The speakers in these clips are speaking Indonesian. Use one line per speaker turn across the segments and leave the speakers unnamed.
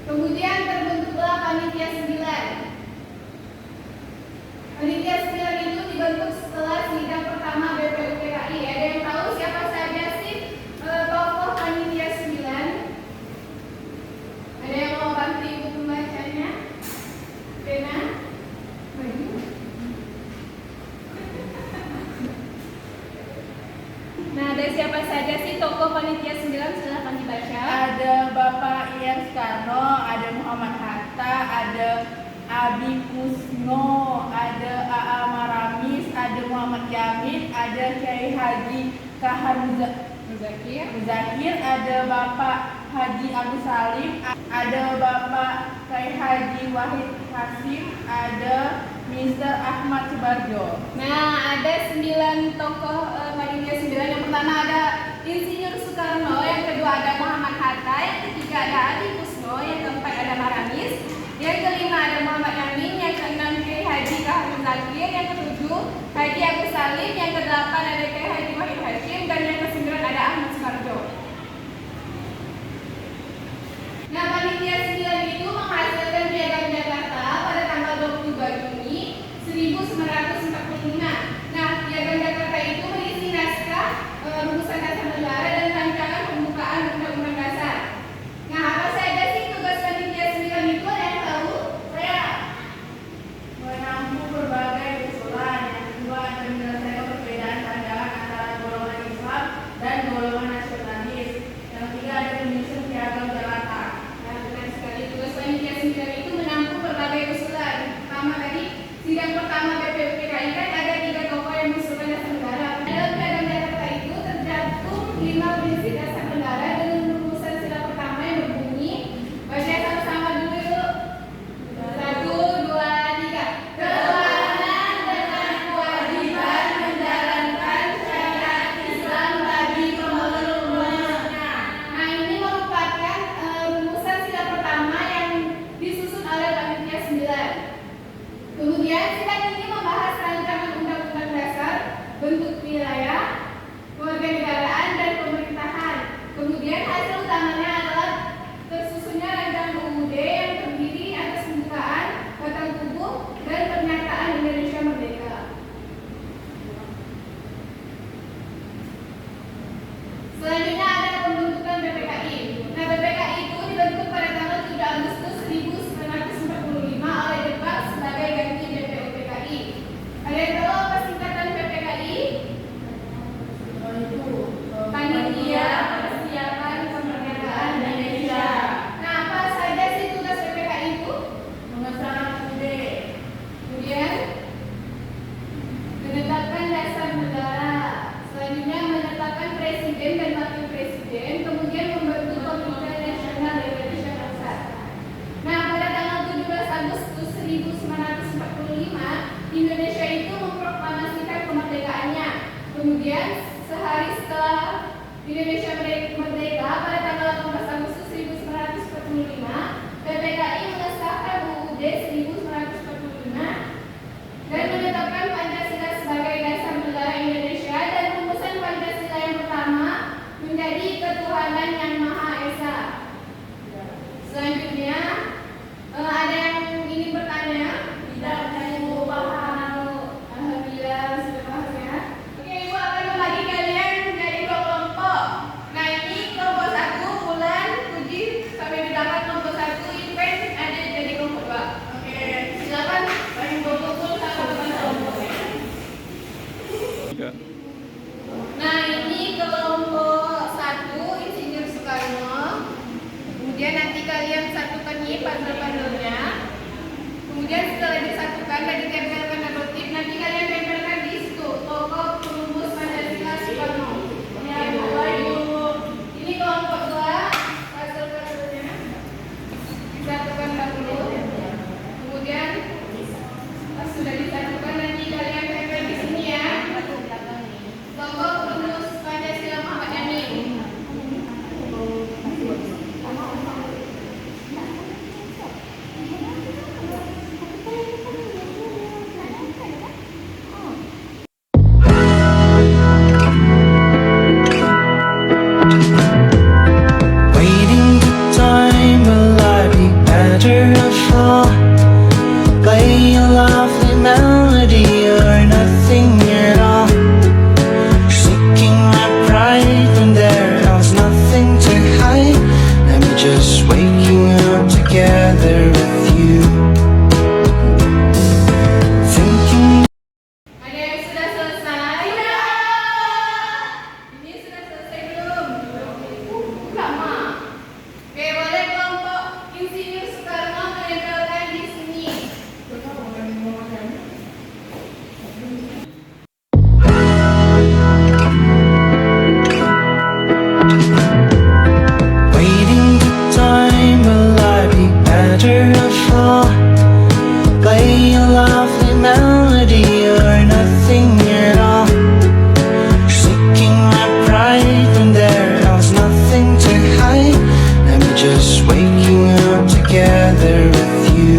Kemudian terbentuklah panitia 9. Panitia 9 itu dibentuk setelah sidang pertama BPUPKI. Ada yang tahu siapa saja sih tokoh panitia 9? Ada yang mau bantu ibu pembacanya? Rena? Nah, ada siapa saja sih tokoh panitia 9? Silahkan dibaca.
Ada Bapak Ian Soekarno, ada Muhammad Hatta, ada Abi Kusno, ada A.A. Maramis, ada Muhammad Yamin, ada Kiai Haji Kahar Muzakir, ada Bapak Haji Agus Salim, ada Bapak Kiai Haji Wahid Hasim, ada Mr. Ahmad Subarjo.
Nah, ada 9 tokoh panitia 9. Yang pertama ada Insinyur Soekarno, yang kedua ada Muhammad Hatta, yang ketiga ada Abi Kusno, yang keempat ada Maramis, yang kelima ada Muhammad Yamin, yang keenam Kiai Haji Kahar Muzakir, yang ketujuh Haji Agus Salim, yang kedelapan ada Kiai Haji Wahid Hasim, dan yang kesembilan ada Ahmad Subarjo. Nah, panitia 9 itu menghasilkan Piagam Jakarta pada tanggal 22 Juni 1945. Nah, Piagam Jakarta itu berisi naskah rumusan dasar negara dan rancangan pembukaan Undang-Undang Dasar. Nah, apa saja sih tugas panitia 9 itu? Ada yang tahu? Saya
Menampung berbagai usulan. Yang kedua ada menyelesaikan perbedaan pandangan antara golongan Islam dan golongan nasionalis. Yang ketiga ada menyusun Piagam Jakarta.
Nah, benar sekali. Tugas panitia 9 itu menampung berbagai usulan. Pertama tadi, sidang pertama BPUPKI kan ada 3 tokoh yang mengusulkan dasar negara. Dalam Piagam Jakarta itu tercantum 5 prinsip dasar negara dengan rumusan sila pertama yang berbunyi, baca sama-sama dulu yuk. 1, 2, 3. Kewenangan dengan kewajiban menjalankan syariat Islam bagi pemeluk-pemeluknya. Nah, ini merupakan rumusan sila pertama yang disusun oleh panitia 9. Kemudian sidang ini membahas rancangan Undang-Undang Dasar, bentuk wilayah, kewarganegaraan, dan pemerintahan. Kemudian hasil utamanya adalah tersusunnya rancangan UUD yang terdiri atas pembukaan, batang tubuh, dan pernyataan Indonesia Merdeka. Selanjutnya ada pembentukan BPKI. Nah, BPKI itu dibentuk pada tanggal 7 Agustus 1945 oleh Depak sebagai ganti BPUPKI. Ada yang tahu apa singkatan BPKI? Panitia Persiapan Kemerdekaan Indonesia. Nah, apa saja sih tugas BPKI itu?
Mengesahkan UUD.
Kemudian menetapkan dasar negara. Selanjutnya menetapkan presiden dan wakil presiden. Kemudian membentuk Komite Nasional Indonesia Bangsa. Nah, pada tanggal 17 Agustus 1945 Indonesia itu memproklamasikan kemerdekaannya. Kemudian sehari setelah Indonesia merdeka pada tanggal 18 Agustus 1945 PPKI mengesahkan UUD 1945 dan menetapkan Pancasila sebagai dasar negara Indonesia dan rumusan Pancasila yang pertama menjadi ketuhanan yang Maha Esa. Selanjutnya ada yang ingin bertanya? Tidak, saya mau paham. Alhamdulillah sudah paham ya. Oke, Ibu akan membagi kalian menjadi 2 kelompok. Nah, ini kelompok 1 Bulan, Puji sampai di belakang, kelompok 1 Ipen ada jadi kelompok 2. Oke, silakan bagi kumpul sama teman kelompoknya. Nah, ini kelompok 1 Insinyur Soekarno. Kemudian nanti kalian
better off all. Play a lovely melody or nothing at all. Seeking my pride when there else nothing to hide. I'm just waking up together with you.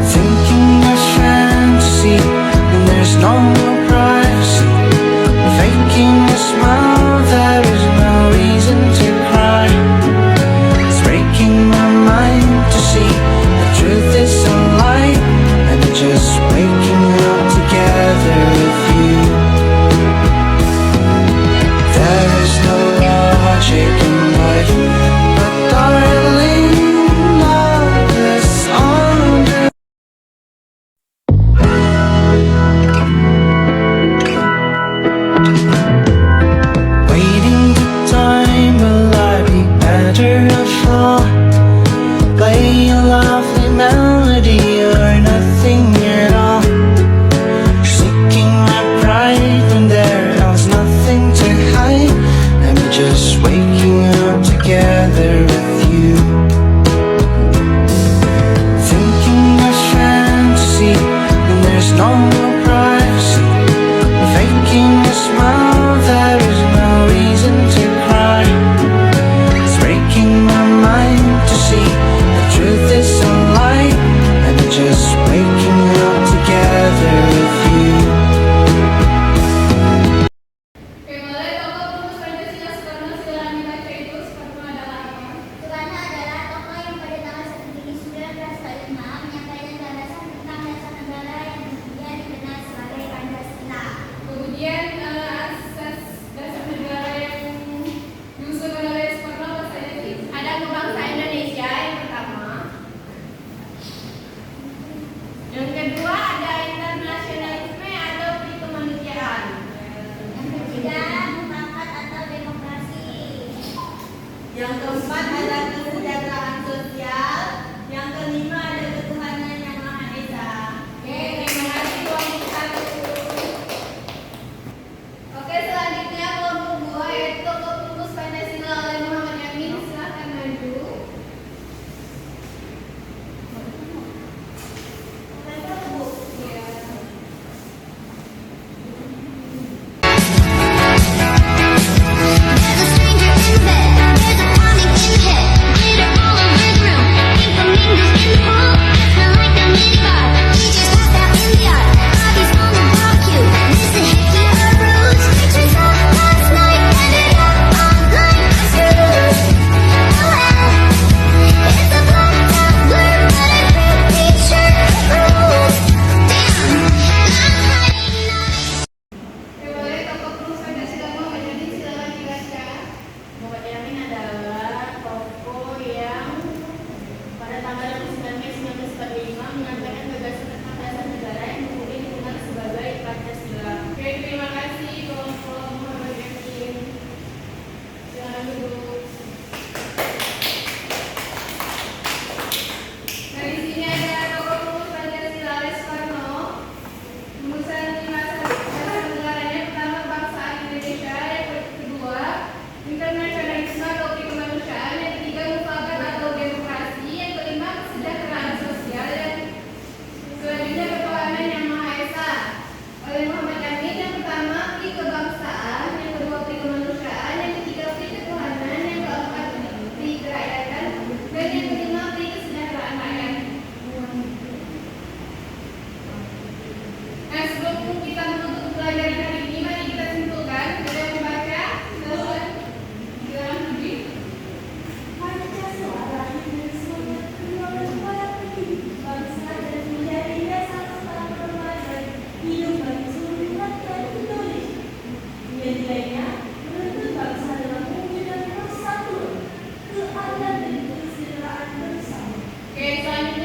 Thinking there's fantasy when there's no more privacy. Faking a smile, there is no reason to cry. It's breaking my mind to see the truth is a lie. I'm just waking up together with you. There is no logic in life, but darling, love is under. Waiting the time, will I be better off all? Play a lovely melody or nothing at all. Seeking my pride when there else nothing to hide. I'm just waking up together with you. Thinking there's fantasy when there's no more privacy. Faking a smile, there is no reason to cry. It's breaking my mind to see the truth is a lie. I'm just waking up together with you.
Oke, mulai tokoh perumus Pancasila Soekarno, silakan dibaca itu. Soekarno adalah apa?
Soekarno adalah tokoh yang pada tanggal 1 Juni 1945 menyampaikan gagasan tentang dasar negara yang kemudian dikenal sebagai Pancasila.
Kemudian asas dasar negara yang diusulkan oleh Soekarno apa saja sih?
Ada kebangsaan Indonesia yang pertama. Yang kedua ada internasionalisme atau kemanusiaan.
Yang ketiga, mufakat atau demokrasi.
Yang keempat ada kesejahteraan sosial. Yang kelima ada ketuhanan yang Maha Esa.
Oke, terima kasih kelompok 1. Oke, selanjutnya kelompok 2 yaitu tokoh perumus Pancasila oleh Muhammad Yamin. Silakan maju. Iya.
There's a stranger in bed, there's a comic in head, glitter all over the room, pink flamingos in the pool, smell like a minibar, teachers passed out in the yard, hobbies on the barbecue, this a hickey or a bruise, pictures of last night, ended up online, screws, oh well, it's a blacked out blur, but a pretty picture rules, damn, last Friday night.
Oke, boleh tokoh perumus Pancasila Muhammad Yamin, silakan dibaca.
Muhammad Yamin adalah tokoh yang pada tanggal 9 Mei 1945 menyampaikan gagasan tentang dasar negara yang kemudian dikenal sebagai Pancasila.
Oke, terima kasih kelompok Muhammad Yamin. Silakan duduk. Nah, di sini ada tokoh perumus Pancasila oleh Soekarno. Rumusan 5 dasar negaranya: pertama, kebangsaan Indonesia; yang kedua, internasionalisme atau kemanusiaan; yang ketiga, mufakat atau demokrasi; yang kelima, kesejahteraan sosial; dan selanjutnya ketuhanan yang Maha Esa. Oleh Muhammad Yamin, yang pertama pri kebangsaan, yang kedua pri kemanusiaan, yang ketiga pri ketuhanan, yang keempat pri kerakyatan, dan yang kelima pri kesejahteraan rakyat. Nah, sebelum kita menutup pelajaran hari ini, mari kita simpulkan. Ada yang membaca? Silakan. Silakan Budi.
Pancasila lahir dari semangat perjuangan para pendiri bangsa dan menjadi dasar setelah berbagai hidup bagi seluruh rakyat Indonesia. Nilai-nilainya menuntut bangsa dalam mewujudkan persatuan, keadilan dan kesejahteraan bersama.
Oke, selanjutnya